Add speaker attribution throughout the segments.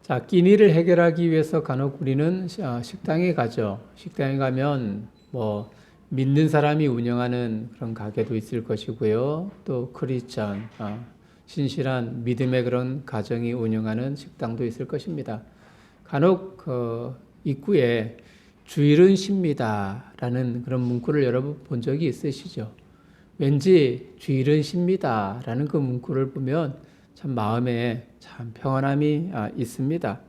Speaker 1: 자, 끼니를 해결하기 위해서 간혹 우리는 식당에 가죠. 식당에 가면 뭐 믿는 사람이 운영하는 그런 가게도 있을 것이고요. 또 크리스천, 신실한 믿음의 그런 가정이 운영하는 식당도 있을 것입니다. 간혹 입구에 주일은 쉽니다라는 그런 문구를 여러분 본 적이 있으시죠? 왠지 주일은 쉽니다라는 그 문구를 보면 참 마음에 참 평안함이 있습니다.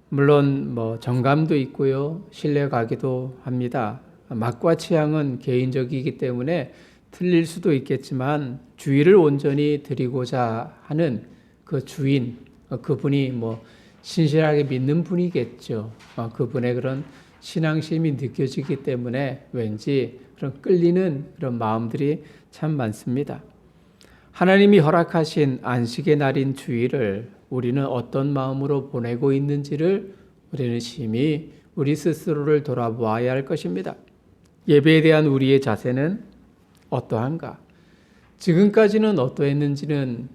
Speaker 1: 물론 뭐 정감도 있고요, 신뢰가기도 합니다. 맛과 취향은 개인적이기 때문에 틀릴 수도 있겠지만 주의를 온전히 드리고자 하는 그 주인, 그분이 뭐 신실하게 믿는 분이겠죠. 그분의 그런 신앙심이 느껴지기 때문에 왠지 그런 끌리는 그런 마음들이 참 많습니다. 하나님이 허락하신 안식의 날인 주일을 우리는 어떤 마음으로 보내고 있는지를 우리는 심히 우리 스스로를 돌아보아야 할 것입니다. 예배에 대한 우리의 자세는 어떠한가? 지금까지는 어떠했는지는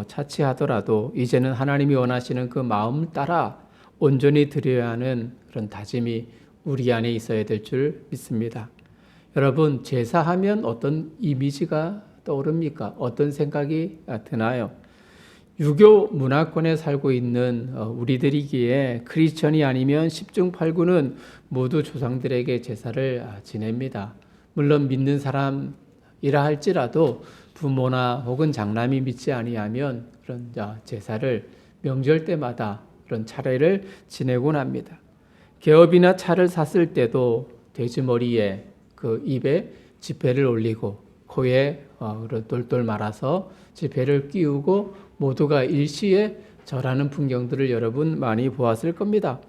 Speaker 1: 차치하더라도 이제는 하나님이 원하시는 그 마음을 따라 온전히 드려야 하는 그런 다짐이 우리 안에 있어야 될 줄 믿습니다. 여러분, 제사하면 어떤 이미지가 떠오릅니까? 어떤 생각이 드나요? 유교 문화권에 살고 있는 우리들이기에 크리스천이 아니면 10중 8구는 모두 조상들에게 제사를 지냅니다. 물론 믿는 사람이라 할지라도 부모나 혹은 장남이 믿지 아니하면 그런 제사를 명절 때마다 그런 차례를 지내곤 합니다. 개업이나 차를 샀을 때도 돼지머리에 그 입에 지폐를 올리고 코에 똘똘 말아서 지폐를 끼우고 모두가 일시에 절하는 풍경들을 여러분 많이 보았을 겁니다.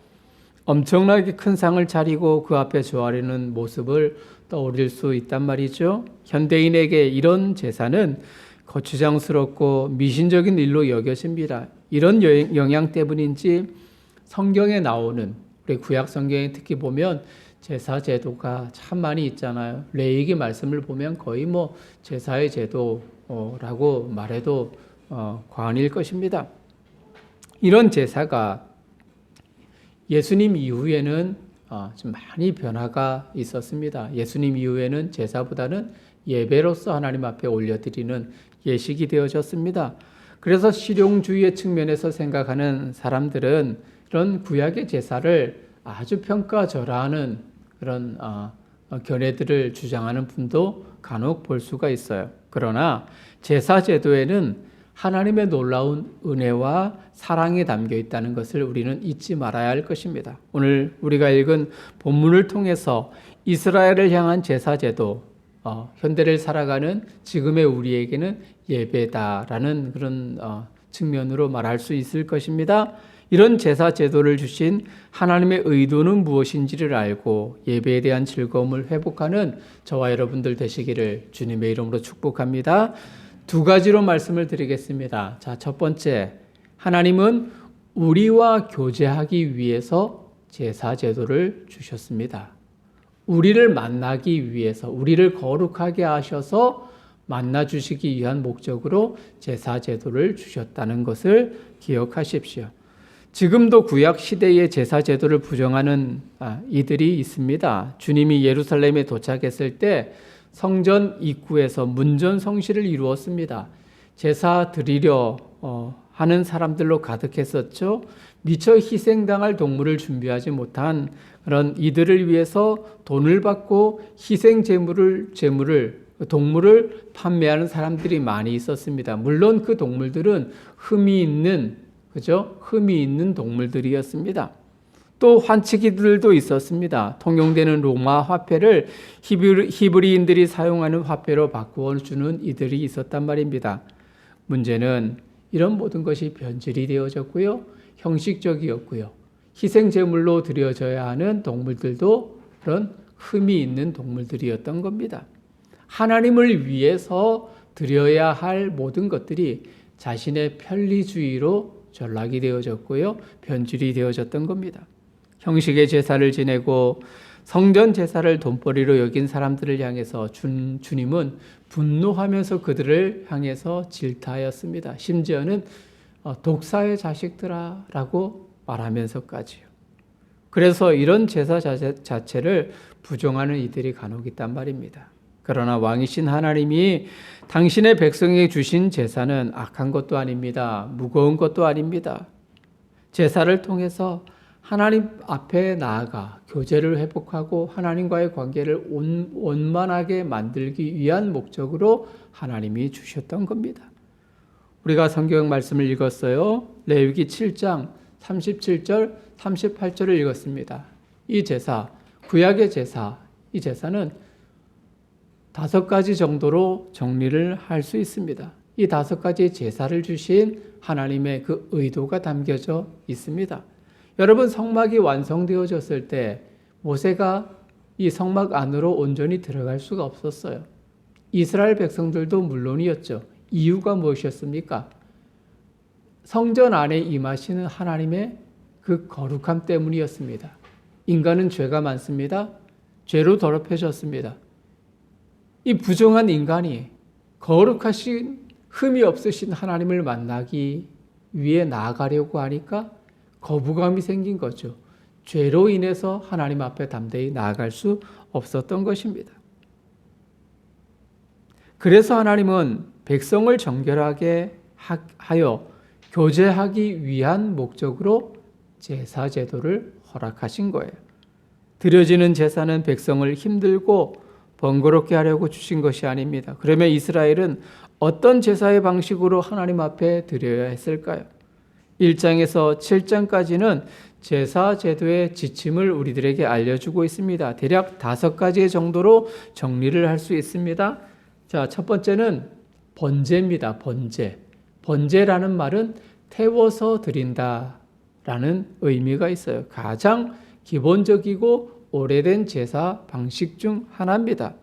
Speaker 1: 엄청나게 큰 상을 차리고 그 앞에 조아리는 모습을 떠올릴 수 있단 말이죠. 현대인에게 이런 제사는 거추장스럽고 미신적인 일로 여겨집니다. 이런 영향 때문인지 성경에 나오는 우리 구약 성경에 특히 보면 제사 제도가 참 많이 있잖아요. 레위기 말씀을 보면 거의 제사의 제도라고 말해도 과언일 것입니다. 이런 제사가 예수님 이후에는 좀 많이 변화가 있었습니다. 예수님 이후에는 제사보다는 예배로서 하나님 앞에 올려드리는 예식이 되어졌습니다. 그래서 실용주의의 측면에서 생각하는 사람들은 이런 구약의 제사를 아주 평가절하하는 그런 견해들을 주장하는 분도 간혹 볼 수가 있어요. 그러나 제사 제도에는 하나님의 놀라운 은혜와 사랑이 담겨 있다는 것을 우리는 잊지 말아야 할 것입니다. 오늘 우리가 읽은 본문을 통해서 이스라엘을 향한 제사 제도, 현대를 살아가는 지금의 우리에게는 예배다라는 그런 측면으로 말할 수 있을 것입니다. 이런 제사 제도를 주신 하나님의 의도는 무엇인지를 알고 예배에 대한 즐거움을 회복하는 저와 여러분들 되시기를 주님의 이름으로 축복합니다. 두 가지로 말씀을 드리겠습니다. 자, 첫 번째, 하나님은 우리와 교제하기 위해서 제사 제도를 주셨습니다. 우리를 만나기 위해서, 우리를 거룩하게 하셔서 만나 주시기 위한 목적으로 제사 제도를 주셨다는 것을 기억하십시오. 지금도 구약 시대의 제사 제도를 부정하는 이들이 있습니다. 주님이 예루살렘에 도착했을 때 성전 입구에서 문전 성시를 이루었습니다. 제사 드리려 하는 사람들로 가득했었죠. 미처 희생당할 동물을 준비하지 못한 그런 이들을 위해서 돈을 받고 희생 동물을 판매하는 사람들이 많이 있었습니다. 물론 그 동물들은 흠이 있는 동물들이었습니다. 또 환치기들도 있었습니다. 통용되는 로마 화폐를 히브리인들이 사용하는 화폐로 바꾸어 주는 이들이 있었단 말입니다. 문제는 이런 모든 것이 변질이 되어졌고요. 형식적이었고요. 희생제물로 드려져야 하는 동물들도 그런 흠이 있는 동물들이었던 겁니다. 하나님을 위해서 드려야 할 모든 것들이 자신의 편리주의로 전락이 되어졌고요. 변질이 되어졌던 겁니다. 형식의 제사를 지내고 성전 제사를 돈벌이로 여긴 사람들을 향해서 주님은 분노하면서 그들을 향해서 질타하였습니다. 심지어는 독사의 자식들아 라고 말하면서까지요. 그래서 이런 제사 자체를 부정하는 이들이 간혹 있단 말입니다. 그러나 왕이신 하나님이 당신의 백성에게 주신 제사는 악한 것도 아닙니다. 무거운 것도 아닙니다. 제사를 통해서 하나님 앞에 나아가 교제를 회복하고 하나님과의 관계를 원만하게 만들기 위한 목적으로 하나님이 주셨던 겁니다. 우리가 성경 말씀을 읽었어요. 레위기 7장 37절, 38절을 읽었습니다. 이 제사, 구약의 제사, 이 제사는 5가지 정도로 정리를 할 수 있습니다. 이 5가지 제사를 주신 하나님의 그 의도가 담겨져 있습니다. 여러분, 성막이 완성되어졌을 때 모세가 이 성막 안으로 온전히 들어갈 수가 없었어요. 이스라엘 백성들도 물론이었죠. 이유가 무엇이었습니까? 성전 안에 임하시는 하나님의 그 거룩함 때문이었습니다. 인간은 죄가 많습니다. 죄로 더럽혀졌습니다. 이 부정한 인간이 거룩하신 흠이 없으신 하나님을 만나기 위해 나아가려고 하니까 거부감이 생긴 거죠. 죄로 인해서 하나님 앞에 담대히 나아갈 수 없었던 것입니다. 그래서 하나님은 백성을 정결하게 하여 교제하기 위한 목적으로 제사 제도를 허락하신 거예요. 드려지는 제사는 백성을 힘들고 번거롭게 하려고 주신 것이 아닙니다. 그러면 이스라엘은 어떤 제사의 방식으로 하나님 앞에 드려야 했을까요? 1장에서 7장까지는 제사 제도의 지침을 우리들에게 알려주고 있습니다. 대략 5가지 정도로 정리를 할 수 있습니다. 자, 첫 번째는 번제입니다. 번제. 번제라는 말은 태워서 드린다라는 의미가 있어요. 가장 기본적이고 오래된 제사 방식 중 하나입니다.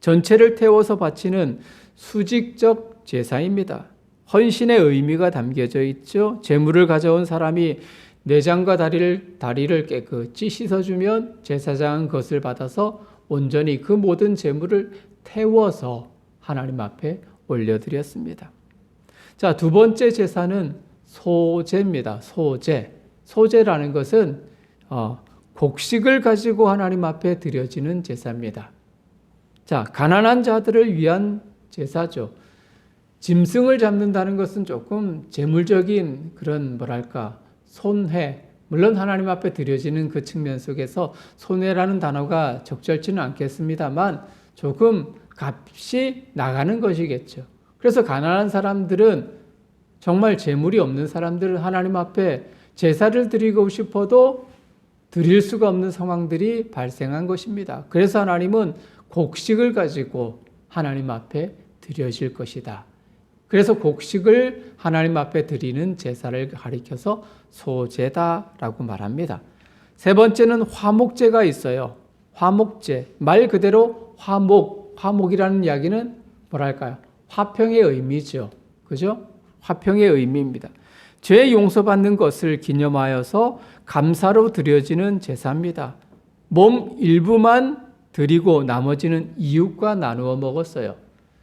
Speaker 1: 전체를 태워서 바치는 수직적 제사입니다. 헌신의 의미가 담겨져 있죠. 제물을 가져온 사람이 내장과 다리를 깨끗이 씻어주면 제사장은 그것을 받아서 온전히 그 모든 제물을 태워서 하나님 앞에 올려드렸습니다. 자, 2번째 제사는 소제입니다. 소제. 소제라는 것은 곡식을 가지고 하나님 앞에 드려지는 제사입니다. 자, 가난한 자들을 위한 제사죠. 짐승을 잡는다는 것은 조금 재물적인 그런 손해, 물론 하나님 앞에 드려지는 그 측면 속에서 손해라는 단어가 적절치는 않겠습니다만 조금 값이 나가는 것이겠죠. 그래서 가난한 사람들은, 정말 재물이 없는 사람들은 하나님 앞에 제사를 드리고 싶어도 드릴 수가 없는 상황들이 발생한 것입니다. 그래서 하나님은 곡식을 가지고 하나님 앞에 드려질 것이다. 그래서 곡식을 하나님 앞에 드리는 제사를 가리켜서 소제다라고 말합니다. 3번째는 화목제가 있어요. 화목제. 말 그대로 화목이라는 이야기는 화평의 의미죠. 그죠? 화평의 의미입니다. 죄 용서받는 것을 기념하여서 감사로 드려지는 제사입니다. 몸 일부만 드리고 나머지는 이웃과 나누어 먹었어요.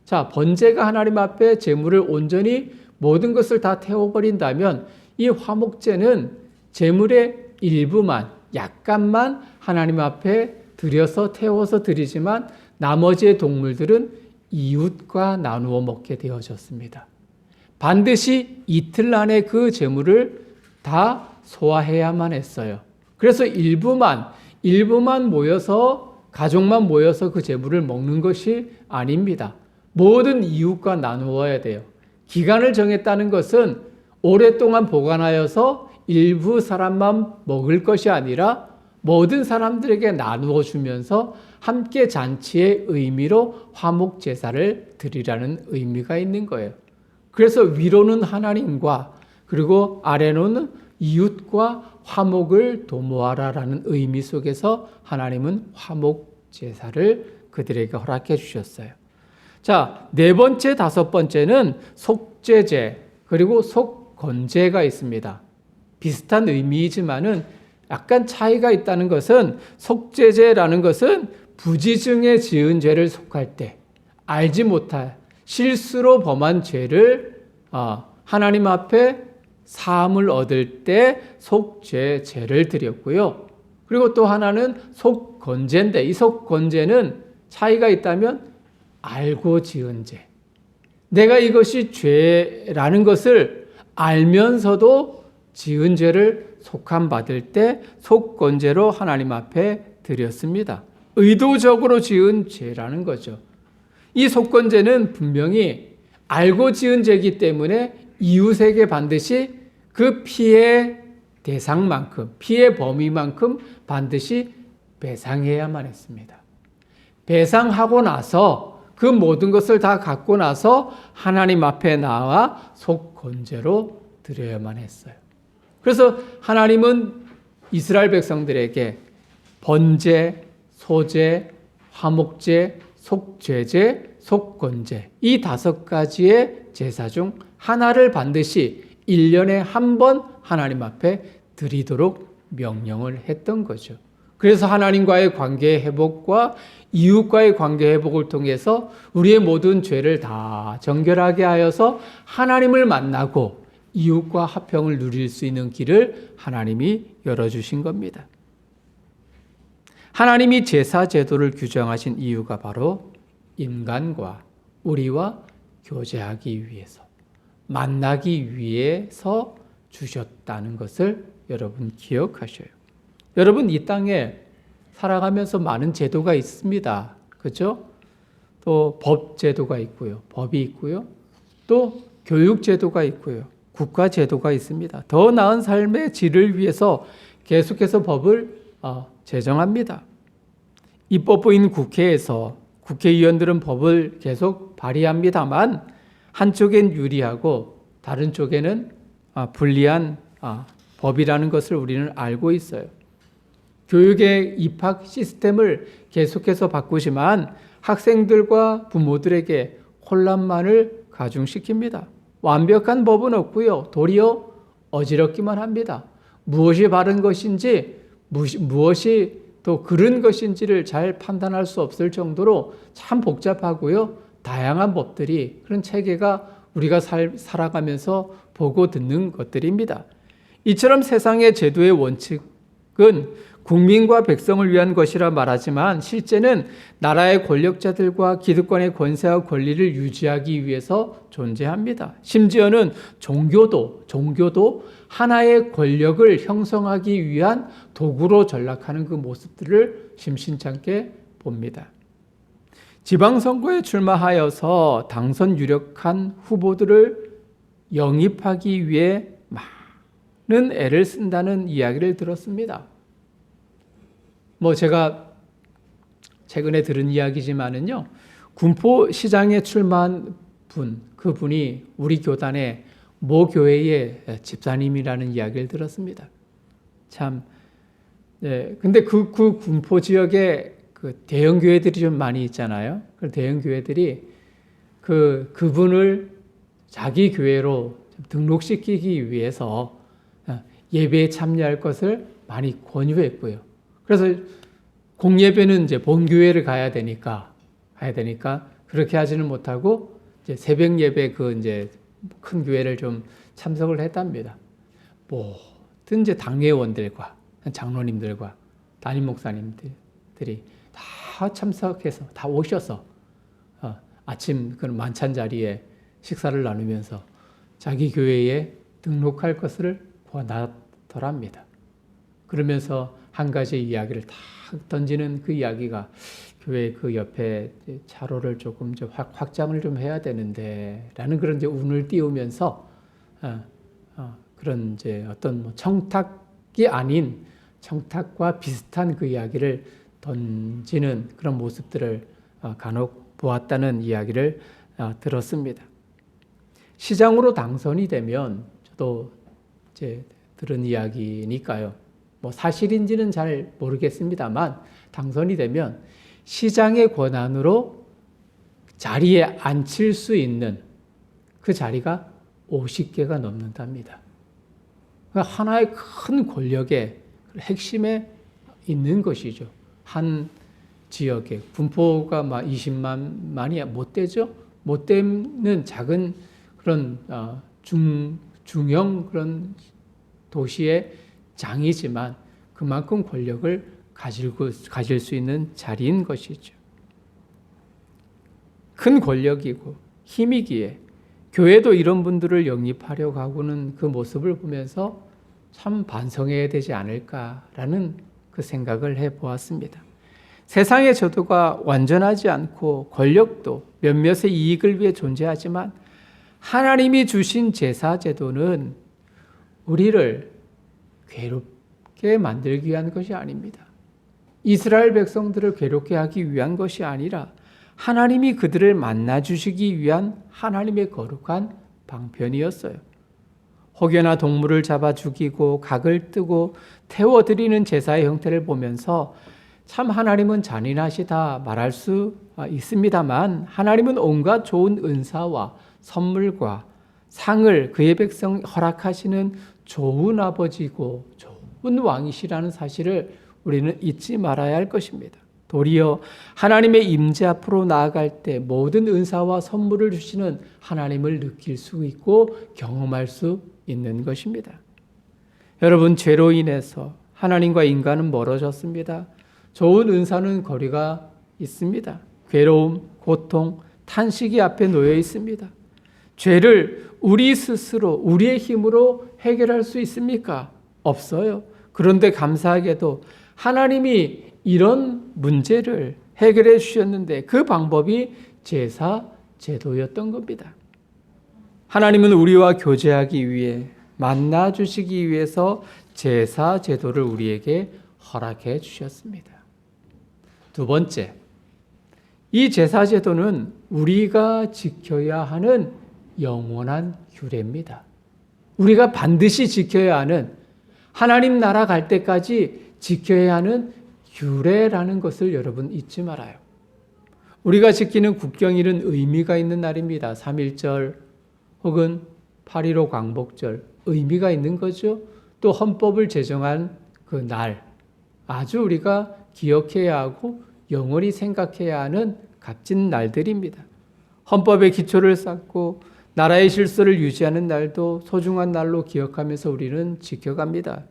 Speaker 1: 자, 번제가 하나님 앞에 제물을 온전히 모든 것을 다 태워버린다면 이 화목제는 제물의 일부만, 약간만 하나님 앞에 드려서 태워서 드리지만 나머지의 동물들은 이웃과 나누어 먹게 되어졌습니다. 반드시 이틀 안에 그 제물을 다 소화해야만 했어요. 그래서 일부만 모여서, 가족만 모여서 그 제물을 먹는 것이 아닙니다. 모든 이웃과 나누어야 돼요. 기간을 정했다는 것은 오랫동안 보관하여서 일부 사람만 먹을 것이 아니라 모든 사람들에게 나누어 주면서 함께 잔치의 의미로 화목 제사를 드리라는 의미가 있는 거예요. 그래서 위로는 하나님과 그리고 아래로는 이웃과 화목을 도모하라라는 의미 속에서 하나님은 화목 제사를 그들에게 허락해 주셨어요. 자, 4번째, 5번째는 속죄제 그리고 속건제가 있습니다. 비슷한 의미이지만은 약간 차이가 있다는 것은, 속죄제라는 것은 부지중에 지은 죄를 속할 때 알지 못할 실수로 범한 죄를 하나님 앞에 사함을 얻을 때 속죄제를 드렸고요. 그리고 또 하나는 속건제인데 이 속건제는 차이가 있다면 알고 지은 죄. 내가 이것이 죄라는 것을 알면서도 지은 죄를 속함받을 때 속건제로 하나님 앞에 드렸습니다. 의도적으로 지은 죄라는 거죠. 이 속건제는 분명히 알고 지은 죄이기 때문에 이웃에게 반드시 그 피해 대상만큼, 피해 범위만큼 반드시 배상해야만 했습니다. 배상하고 나서 그 모든 것을 다 갖고 나서 하나님 앞에 나와 속건제로 드려야만 했어요. 그래서 하나님은 이스라엘 백성들에게 번제, 소제, 화목제, 속죄제, 속건제 이 5가지의 제사 중 하나를 반드시 1년에 한 번 하나님 앞에 드리도록 명령을 했던 거죠. 그래서 하나님과의 관계 회복과 이웃과의 관계 회복을 통해서 우리의 모든 죄를 다 정결하게 하여서 하나님을 만나고 이웃과 화평을 누릴 수 있는 길을 하나님이 열어주신 겁니다. 하나님이 제사 제도를 규정하신 이유가 바로 인간과 우리와 교제하기 위해서, 만나기 위해서 주셨다는 것을 여러분 기억하셔요. 여러분 이 땅에 살아가면서 많은 제도가 있습니다. 그렇죠? 또 법 제도가 있고요. 법이 있고요. 또 교육 제도가 있고요. 국가 제도가 있습니다. 더 나은 삶의 질을 위해서 계속해서 법을 제정합니다. 입법부인 국회에서 국회의원들은 법을 계속 발의합니다만 한쪽엔 유리하고 다른 쪽에는 불리한 법이라는 것을 우리는 알고 있어요. 교육의 입학 시스템을 계속해서 바꾸지만 학생들과 부모들에게 혼란만을 가중시킵니다. 완벽한 법은 없고요. 도리어 어지럽기만 합니다. 무엇이 바른 것인지 무엇이 또 그른 것인지를 잘 판단할 수 없을 정도로 참 복잡하고요. 다양한 법들이 그런 체계가 우리가 살아가면서 보고 듣는 것들입니다. 이처럼 세상의 제도의 원칙은 국민과 백성을 위한 것이라 말하지만 실제는 나라의 권력자들과 기득권의 권세와 권리를 유지하기 위해서 존재합니다. 심지어는 종교도 하나의 권력을 형성하기 위한 도구로 전락하는 그 모습들을 심심찮게 봅니다. 지방선거에 출마하여서 당선 유력한 후보들을 영입하기 위해 많은 애를 쓴다는 이야기를 들었습니다. 제가 최근에 들은 이야기지만은요, 군포시장에 출마한 그분이 우리 교단의 모 교회의 집사님이라는 이야기를 들었습니다. 참, 네. 근데 그 군포 지역에 그 대형 교회들이 좀 많이 있잖아요. 그 대형 교회들이 그분을 자기 교회로 등록시키기 위해서 예배에 참여할 것을 많이 권유했고요. 그래서 공예배는 이제 본교회를 가야 되니까 그렇게 하지는 못하고 이제 새벽 예배 이제 큰 교회를 좀 참석을 했답니다. 모든 이제 당회원들과 장로님들과 담임 목사님들이 다 참석해서 다 오셔서 아침 그런 만찬 자리에 식사를 나누면서 자기 교회에 등록할 것을 권하더랍니다. 그러면서 한 가지 이야기를 다 던지는 그 이야기가 교회 그 옆에 차로를 조금 확장을 좀 해야 되는데 라는 그런 이제 운을 띄우면서 그런 이제 어떤 청탁이 아닌 청탁과 비슷한 그 이야기를 던지는 그런 모습들을 간혹 보았다는 이야기를 들었습니다. 시장으로 당선이 되면 저도 이제 들은 이야기니까요. 사실인지는 잘 모르겠습니다만 당선이 되면 시장의 권한으로 자리에 앉힐 수 있는 그 자리가 50개가 넘는답니다. 그러니까 하나의 큰 권력의 핵심에 있는 것이죠. 한 지역에 군포가 20만이 못 되죠. 못 되는 작은 그런 중형 그런 도시의 장이지만 그만큼 권력을 가질 수 있는 자리인 것이죠. 큰 권력이고 힘이기에 교회도 이런 분들을 영입하려고 하고는 그 모습을 보면서 참 반성해야 되지 않을까라는 그 생각을 해보았습니다. 세상의 제도가 완전하지 않고 권력도 몇몇의 이익을 위해 존재하지만 하나님이 주신 제사 제도는 우리를 괴롭게 만들기 위한 것이 아닙니다. 이스라엘 백성들을 괴롭게 하기 위한 것이 아니라 하나님이 그들을 만나주시기 위한 하나님의 거룩한 방편이었어요. 혹여나 동물을 잡아 죽이고 각을 뜨고 태워드리는 제사의 형태를 보면서 참 하나님은 잔인하시다 말할 수 있습니다만 하나님은 온갖 좋은 은사와 선물과 상을 그의 백성 허락하시는 좋은 아버지고 좋은 왕이시라는 사실을 우리는 잊지 말아야 할 것입니다. 도리어 하나님의 임재 앞으로 나아갈 때 모든 은사와 선물을 주시는 하나님을 느낄 수 있고 경험할 수 있는 것입니다. 여러분, 죄로 인해서 하나님과 인간은 멀어졌습니다. 좋은 은사는 거리가 있습니다. 괴로움, 고통, 탄식이 앞에 놓여 있습니다. 죄를 우리 스스로 우리의 힘으로 해결할 수 있습니까? 없어요. 그런데 감사하게도 하나님이 이런 문제를 해결해 주셨는데 그 방법이 제사 제도였던 겁니다. 하나님은 우리와 교제하기 위해 만나 주시기 위해서 제사 제도를 우리에게 허락해 주셨습니다. 두 번째, 이 제사 제도는 우리가 지켜야 하는 영원한 규례입니다. 우리가 반드시 지켜야 하는, 하나님 나라 갈 때까지 지켜야 하는 규례라는 것을 여러분 잊지 말아요. 우리가 지키는 국경일은 의미가 있는 날입니다. 3.1절 혹은 8.15 광복절, 의미가 있는 거죠. 또 헌법을 제정한 그 날, 아주 우리가 기억해야 하고 영원히 생각해야 하는 값진 날들입니다. 헌법의 기초를 쌓고 나라의 질서를 유지하는 날도 소중한 날로 기억하면서 우리는 지켜갑니다.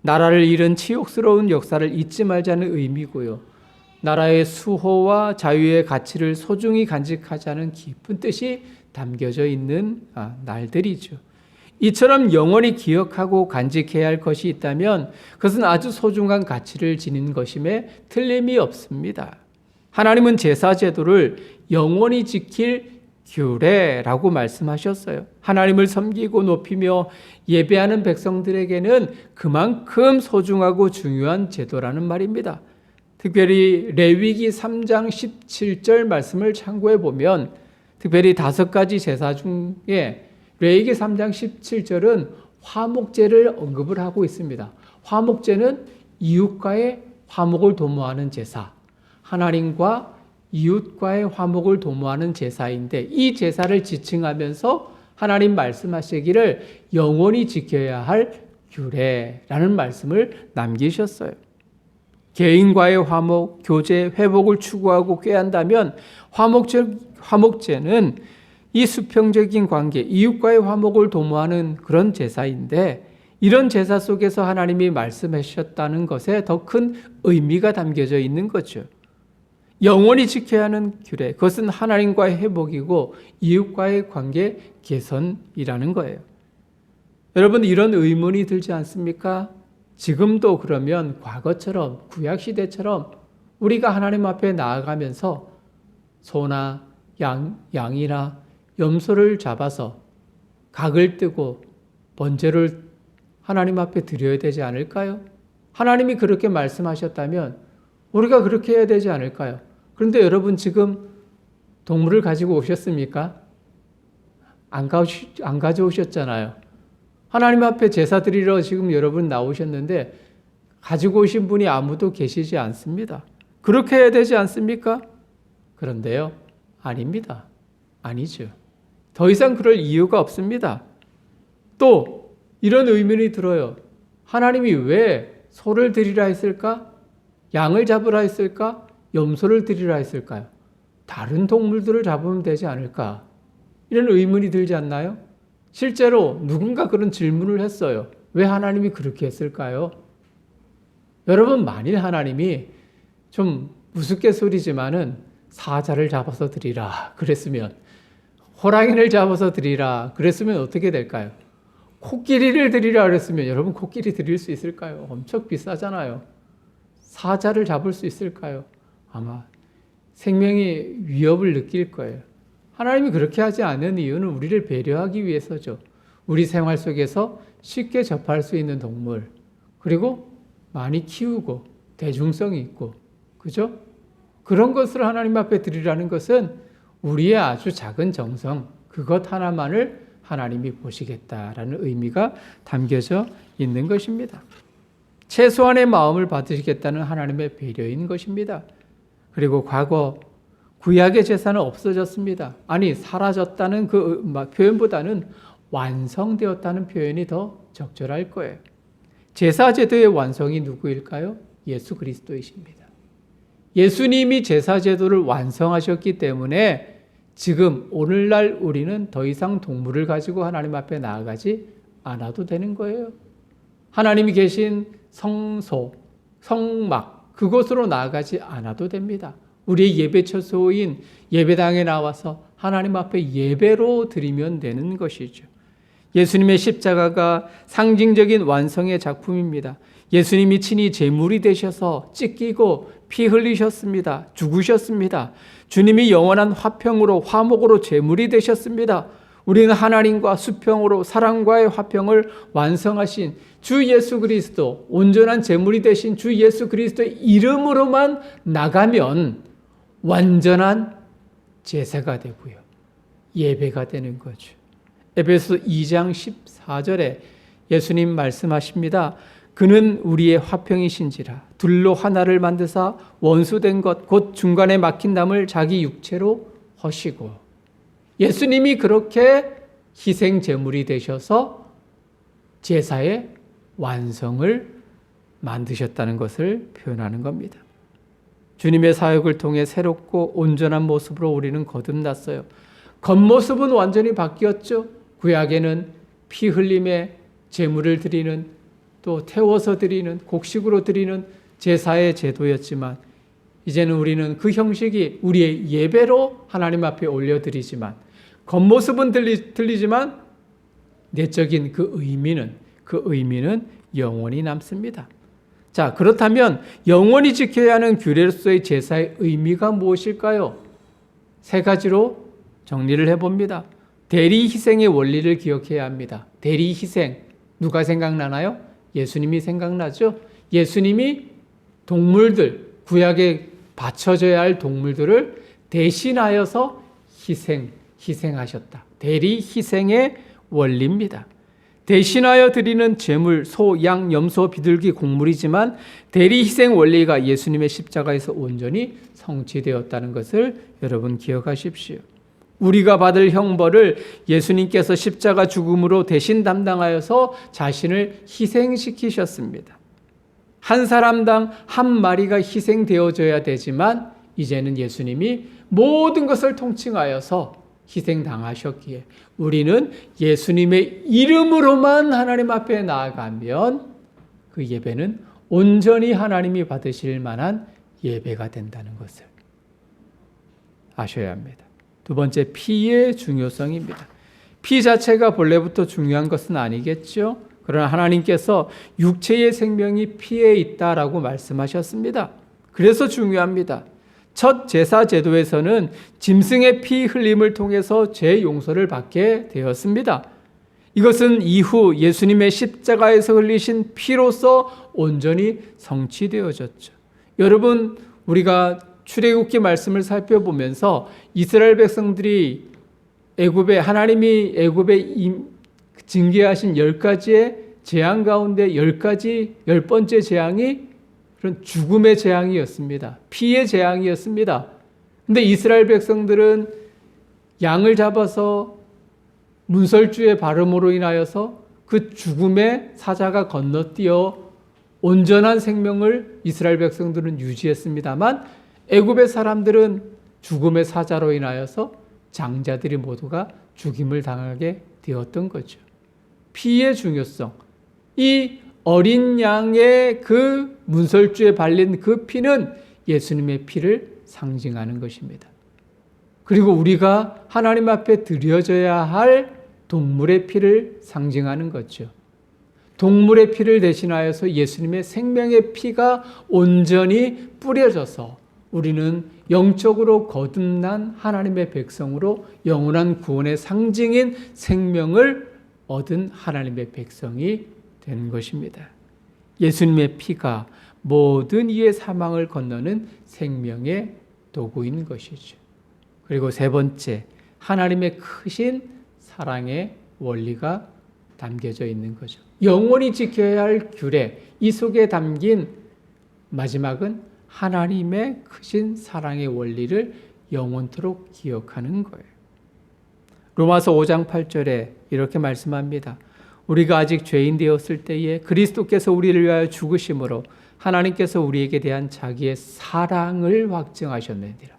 Speaker 1: 나라를 잃은 치욕스러운 역사를 잊지 말자는 의미고요. 나라의 수호와 자유의 가치를 소중히 간직하자는 깊은 뜻이 담겨져 있는 날들이죠. 이처럼 영원히 기억하고 간직해야 할 것이 있다면 그것은 아주 소중한 가치를 지닌 것임에 틀림이 없습니다. 하나님은 제사 제도를 영원히 지킬 규례라고 말씀하셨어요. 하나님을 섬기고 높이며 예배하는 백성들에게는 그만큼 소중하고 중요한 제도라는 말입니다. 특별히 레위기 3장 17절 말씀을 참고해 보면 특별히 5가지 제사 중에 레위기 3장 17절은 화목제를 언급을 하고 있습니다. 화목제는 이웃과의 화목을 도모하는 제사, 하나님과 이웃과의 화목을 도모하는 제사인데 이 제사를 지칭하면서 하나님 말씀하시기를 영원히 지켜야 할 규례라는 말씀을 남기셨어요. 개인과의 화목, 교제, 회복을 추구하고 꾀한다면 화목제는 이 수평적인 관계, 이웃과의 화목을 도모하는 그런 제사인데 이런 제사 속에서 하나님이 말씀하셨다는 것에 더 큰 의미가 담겨져 있는 거죠. 영원히 지켜야 하는 규례, 그것은 하나님과의 회복이고 이웃과의 관계 개선이라는 거예요. 여러분, 이런 의문이 들지 않습니까? 지금도 그러면 과거처럼 구약시대처럼 우리가 하나님 앞에 나아가면서 소나 양이나 염소를 잡아서 각을 뜨고 번제를 하나님 앞에 드려야 되지 않을까요? 하나님이 그렇게 말씀하셨다면 우리가 그렇게 해야 되지 않을까요? 그런데 여러분, 지금 동물을 가지고 오셨습니까? 안 가져오셨잖아요. 하나님 앞에 제사 드리러 지금 여러분 나오셨는데 가지고 오신 분이 아무도 계시지 않습니다. 그렇게 해야 되지 않습니까? 그런데요, 아닙니다. 아니죠. 더 이상 그럴 이유가 없습니다. 또 이런 의문이 들어요. 하나님이 왜 소를 드리라 했을까? 양을 잡으라 했을까? 염소를 드리라 했을까요? 다른 동물들을 잡으면 되지 않을까? 이런 의문이 들지 않나요? 실제로 누군가 그런 질문을 했어요. 왜 하나님이 그렇게 했을까요? 여러분, 만일 하나님이 좀 우스갯소리지만은 사자를 잡아서 드리라 그랬으면, 호랑이를 잡아서 드리라 그랬으면 어떻게 될까요? 코끼리를 드리라 그랬으면 여러분, 코끼리 드릴 수 있을까요? 엄청 비싸잖아요. 사자를 잡을 수 있을까요? 아마 생명의 위협을 느낄 거예요. 하나님이 그렇게 하지 않은 이유는 우리를 배려하기 위해서죠. 우리 생활 속에서 쉽게 접할 수 있는 동물, 그리고 많이 키우고 대중성이 있고, 그죠? 그런 것을 하나님 앞에 드리라는 것은 우리의 아주 작은 정성, 그것 하나만을 하나님이 보시겠다라는 의미가 담겨져 있는 것입니다. 최소한의 마음을 받으시겠다는 하나님의 배려인 것입니다. 그리고 과거 구약의 제사는 없어졌습니다. 아니, 사라졌다는 그 표현보다는 완성되었다는 표현이 더 적절할 거예요. 제사 제도의 완성이 누구일까요? 예수 그리스도이십니다. 예수님이 제사 제도를 완성하셨기 때문에 지금 오늘날 우리는 더 이상 동물을 가지고 하나님 앞에 나아가지 않아도 되는 거예요. 하나님이 계신 성소, 성막, 그곳으로 나아가지 않아도 됩니다. 우리의 예배 처소인 예배당에 나와서 하나님 앞에 예배로 드리면 되는 것이죠. 예수님의 십자가가 상징적인 완성의 작품입니다. 예수님이 친히 제물이 되셔서 찢기고 피 흘리셨습니다. 죽으셨습니다. 주님이 영원한 화평으로, 화목으로 제물이 되셨습니다. 우리는 하나님과 수평으로 사랑과의 화평을 완성하신 주 예수 그리스도, 온전한 제물이 되신 주 예수 그리스도의 이름으로만 나가면 완전한 제사가 되고요, 예배가 되는 거죠. 에베소 2장 14절에 예수님 말씀하십니다. 그는 우리의 화평이신지라 둘로 하나를 만드사 원수된 것 곧 중간에 막힌 담을 자기 육체로 허시고, 예수님이 그렇게 희생 제물이 되셔서 제사의 완성을 만드셨다는 것을 표현하는 겁니다. 주님의 사역을 통해 새롭고 온전한 모습으로 우리는 거듭났어요. 겉모습은 완전히 바뀌었죠. 구약에는 피 흘림의 제물을 드리는, 또 태워서 드리는, 곡식으로 드리는 제사의 제도였지만, 이제는 우리는 그 형식이 우리의 예배로 하나님 앞에 올려드리지만, 겉모습은 들리지만 내적인 그 의미는 영원히 남습니다. 자, 그렇다면 영원히 지켜야 하는 규례로서의 제사의 의미가 무엇일까요? 세 가지로 정리를 해봅니다. 대리 희생의 원리를 기억해야 합니다. 대리 희생, 누가 생각나나요? 예수님이 생각나죠? 예수님이 동물들, 구약에 바쳐져야 할 동물들을 대신하여서 희생하셨다. 대리 희생의 원리입니다. 대신하여 드리는 제물, 소, 양, 염소, 비둘기, 곡물이지만 대리 희생 원리가 예수님의 십자가에서 온전히 성취되었다는 것을 여러분 기억하십시오. 우리가 받을 형벌을 예수님께서 십자가 죽음으로 대신 담당하여서 자신을 희생시키셨습니다. 한 사람당 한 마리가 희생되어져야 되지만 이제는 예수님이 모든 것을 통칭하여서 희생당하셨기에 우리는 예수님의 이름으로만 하나님 앞에 나아가면 그 예배는 온전히 하나님이 받으실 만한 예배가 된다는 것을 아셔야 합니다. 두 번째, 피의 중요성입니다. 피 자체가 본래부터 중요한 것은 아니겠죠. 그러나 하나님께서 육체의 생명이 피에 있다라고 말씀하셨습니다. 그래서 중요합니다. 첫 제사 제도에서는 짐승의 피 흘림을 통해서 죄 용서를 받게 되었습니다. 이것은 이후 예수님의 십자가에서 흘리신 피로서 온전히 성취되어졌죠. 여러분, 우리가 출애굽기 말씀을 살펴보면서 이스라엘 백성들이 하나님이 애굽에 징계하신 10가지의 재앙 가운데 10번째 재앙이 그런 죽음의 재앙이었습니다. 피의 재앙이었습니다. 근데 이스라엘 백성들은 양을 잡아서 문설주의 발음으로 인하여서 그 죽음의 사자가 건너뛰어 온전한 생명을 이스라엘 백성들은 유지했습니다만 애굽의 사람들은 죽음의 사자로 인하여서 장자들이 모두가 죽임을 당하게 되었던 거죠. 피의 중요성. 이 어린 양의 그 문설주에 발린 그 피는 예수님의 피를 상징하는 것입니다. 그리고 우리가 하나님 앞에 드려져야 할 동물의 피를 상징하는 거죠. 동물의 피를 대신하여서 예수님의 생명의 피가 온전히 뿌려져서 우리는 영적으로 거듭난 하나님의 백성으로 영원한 구원의 상징인 생명을 얻은 하나님의 백성이 된 것입니다. 예수님의 피가 모든 이의 사망을 건너는 생명의 도구인 것이죠. 그리고 세 번째, 하나님의 크신 사랑의 원리가 담겨져 있는 거죠. 영원히 지켜야 할 규례, 이 속에 담긴 마지막은 하나님의 크신 사랑의 원리를 영원토록 기억하는 거예요. 로마서 5장 8절에 이렇게 말씀합니다. 우리가 아직 죄인 되었을 때에 그리스도께서 우리를 위하여 죽으심으로 하나님께서 우리에게 대한 자기의 사랑을 확증하셨느니라.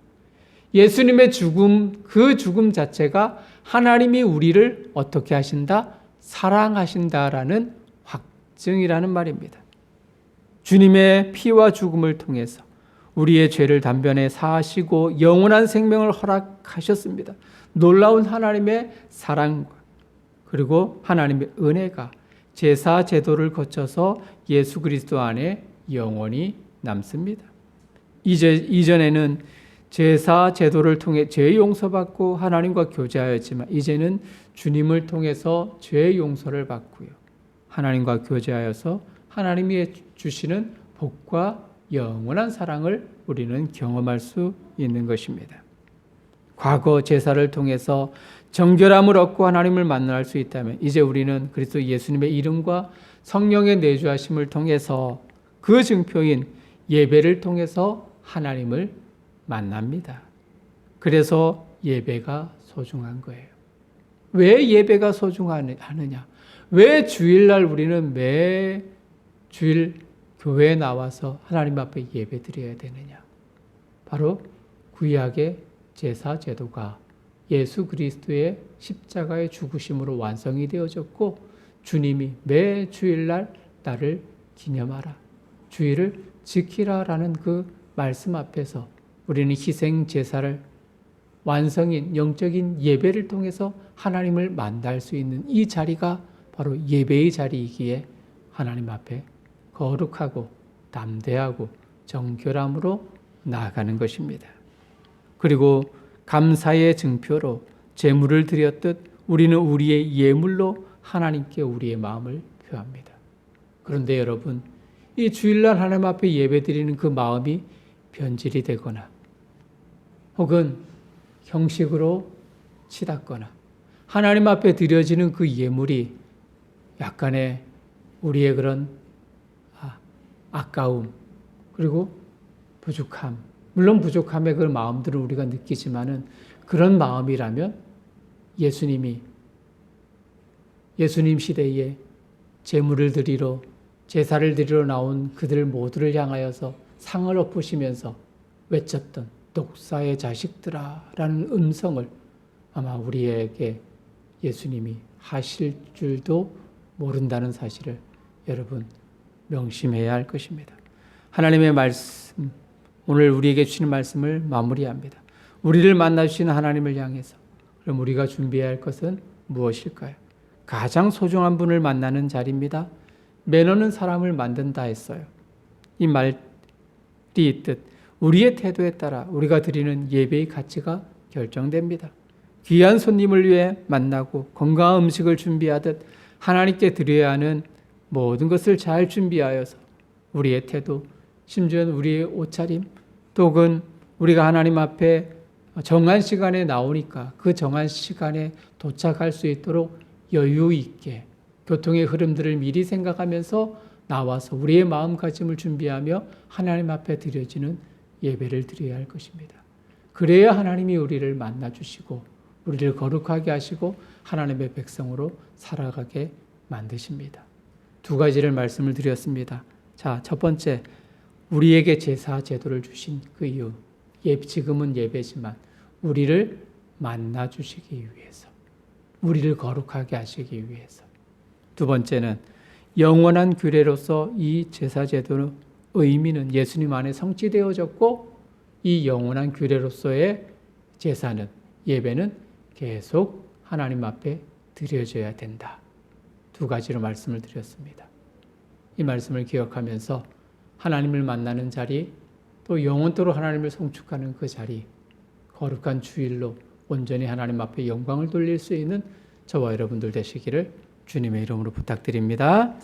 Speaker 1: 예수님의 죽음, 그 죽음 자체가 하나님이 우리를 어떻게 하신다? 사랑하신다라는 확증이라는 말입니다. 주님의 피와 죽음을 통해서 우리의 죄를 단번에 사하시고 영원한 생명을 허락하셨습니다. 놀라운 하나님의 사랑과 그리고 하나님의 은혜가 제사 제도를 거쳐서 예수 그리스도 안에 영원히 남습니다. 이전에는 제사 제도를 통해 죄 용서받고 하나님과 교제하였지만 이제는 주님을 통해서 죄 용서를 받고요. 하나님과 교제하여서 하나님이 주시는 복과 영원한 사랑을 우리는 경험할 수 있는 것입니다. 과거 제사를 통해서 정결함을 얻고 하나님을 만날 수 있다면 이제 우리는 그리스도 예수님의 이름과 성령의 내주하심을 통해서 그 증표인 예배를 통해서 하나님을 만납니다. 그래서 예배가 소중한 거예요. 왜 예배가 소중하느냐? 왜 주일날 우리는 매 주일 교회에 나와서 하나님 앞에 예배 드려야 되느냐? 바로 구약의 제사 제도가 예수 그리스도의 십자가의 죽으심으로 완성이 되어졌고 주님이 매 주일날 나를 기념하라. 주일을 지키라라는 그 말씀 앞에서 우리는 희생 제사를 완성인 영적인 예배를 통해서 하나님을 만날 수 있는 이 자리가 바로 예배의 자리이기에 하나님 앞에 거룩하고 담대하고 정결함으로 나아가는 것입니다. 그리고 감사의 증표로 제물을 드렸듯 우리는 우리의 예물로 하나님께 우리의 마음을 표합니다. 그런데 여러분, 이 주일날 하나님 앞에 예배드리는 그 마음이 변질이 되거나 혹은 형식으로 치닫거나 하나님 앞에 드려지는 그 예물이 약간의 우리의 그런 아까움 그리고 부족함, 물론 부족함의 그 마음들을 우리가 느끼지만은 그런 마음이라면 예수님 시대에 제물을 드리러 제사를 드리러 나온 그들 모두를 향하여서 상을 엎으시면서 외쳤던 독사의 자식들아 라는 음성을 아마 우리에게 예수님이 하실 줄도 모른다는 사실을 여러분 명심해야 할 것입니다. 하나님의 말씀, 오늘 우리에게 주시는 말씀을 마무리합니다. 우리를 만나주시는 하나님을 향해서 그럼 우리가 준비해야 할 것은 무엇일까요? 가장 소중한 분을 만나는 자리입니다. 매너는 사람을 만든다 했어요. 이 말이 있듯 우리의 태도에 따라 우리가 드리는 예배의 가치가 결정됩니다. 귀한 손님을 위해 만나고 건강한 음식을 준비하듯 하나님께 드려야 하는 모든 것을 잘 준비하여서 우리의 태도, 심지어는 우리의 옷차림, 또는 우리가 하나님 앞에 정한 시간에 나오니까 그 정한 시간에 도착할 수 있도록 여유 있게 교통의 흐름들을 미리 생각하면서 나와서 우리의 마음가짐을 준비하며 하나님 앞에 드려지는 예배를 드려야 할 것입니다. 그래야 하나님이 우리를 만나주시고 우리를 거룩하게 하시고 하나님의 백성으로 살아가게 만드십니다. 두 가지를 말씀을 드렸습니다. 자, 첫 번째, 우리에게 제사 제도를 주신 그 이유, 지금은 예배지만 우리를 만나주시기 위해서. 우리를 거룩하게 하시기 위해서. 두 번째는 영원한 규례로서 이 제사제도의 의미는 예수님 안에 성취되어졌고 이 영원한 규례로서의 제사는 예배는 계속 하나님 앞에 드려져야 된다. 두 가지로 말씀을 드렸습니다. 이 말씀을 기억하면서 하나님을 만나는 자리, 또 영원토록 하나님을 송축하는 그 자리, 거룩한 주일로 온전히 하나님 앞에 영광을 돌릴 수 있는 저와 여러분들 되시기를 주님의 이름으로 부탁드립니다.